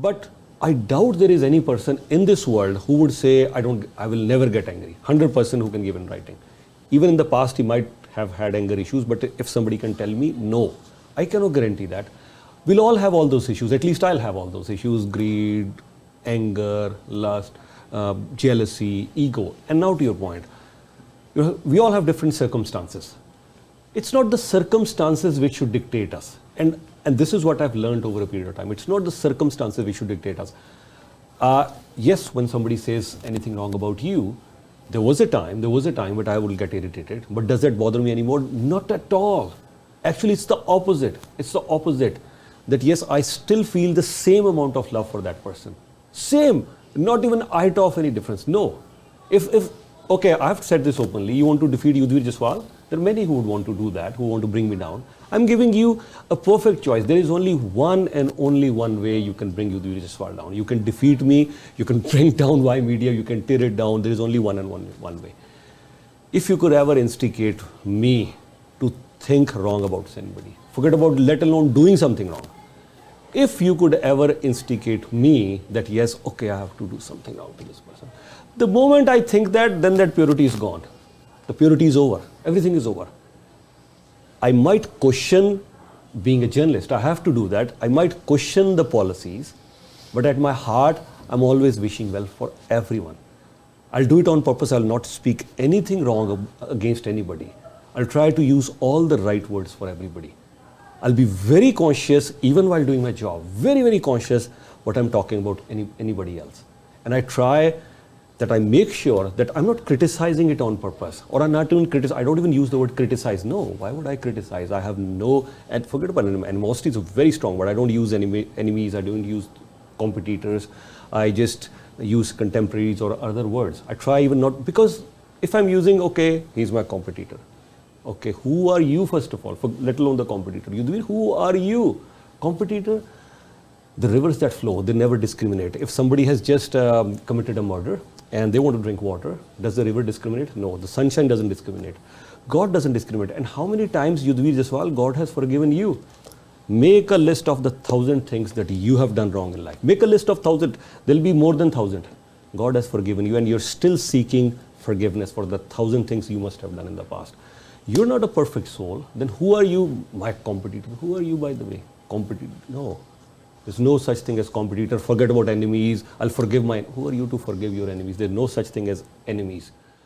But I doubt there is any person in this world who would say, I will never get angry. 100% who can give in writing. Even in the past, he might have had anger issues, but if somebody can tell me, no, I cannot guarantee that. We'll all have all those issues. At least I'll have all those issues: greed, anger, lust, jealousy, ego. And now to your point, we all have different circumstances. It's not the circumstances which should dictate us. And this is what I've learned over a period of time. It's not the circumstances which should dictate us. Yes, when somebody says anything wrong about you, there was a time when I will get irritated. But does that bother me anymore? Not at all. Actually, it's the opposite. It's the opposite. That yes, I still feel the same amount of love for that person. Same. Not even an iota of any difference. No. Okay, I've said this openly. You want to defeat Yudhvir Jaiswal? There are many who would want to do that, who want to bring me down. I'm giving you a perfect choice. There is only one and only one way you can bring Yudhvir Jaiswal down. You can defeat me, you can bring down Y Media, you can tear it down. There is only one and one way. If you could ever instigate me to think wrong about anybody, forget about let alone doing something wrong. If you could ever instigate me that yes, okay, I have to do something wrong to this person. The moment I think that, then that purity is gone. The purity is over. Everything is over. I might question being a journalist. I have to do that. I might question the policies, but at my heart, I'm always wishing well for everyone. I'll do it on purpose. I'll not speak anything wrong against anybody. I'll try to use all the right words for everybody. I'll be very conscious, even while doing my job, very, very conscious what I'm talking about anybody else. And I try that I make sure that I'm not criticizing it on purpose, or I'm not even I don't even use the word criticize. No, why would I criticize? I have no, and forget about animosity is a very strong word. I don't use enemies, I don't use competitors, I just use contemporaries or other words. I try even not, because if I'm using, okay, he's my competitor. Okay, who are you first of all, let alone the competitor? Who are you? Competitor? The rivers that flow, they never discriminate. If somebody has just committed a murder and they want to drink water, does the river discriminate? No, the sunshine doesn't discriminate. God doesn't discriminate. And how many times, Yudhvir Jaiswal, God has forgiven you? Make a list of the 1,000 things that you have done wrong in life. Make a list of 1,000. There'll be more than 1,000. God has forgiven you, and you're still seeking forgiveness for the 1,000 things you must have done in the past. You're not a perfect soul. Then who are you, my competitor? Who are you, by the way? Competitor? No. There's no such thing as competitor. Forget about enemies. I'll forgive mine. Who are you to forgive your enemies? There's no such thing as enemies.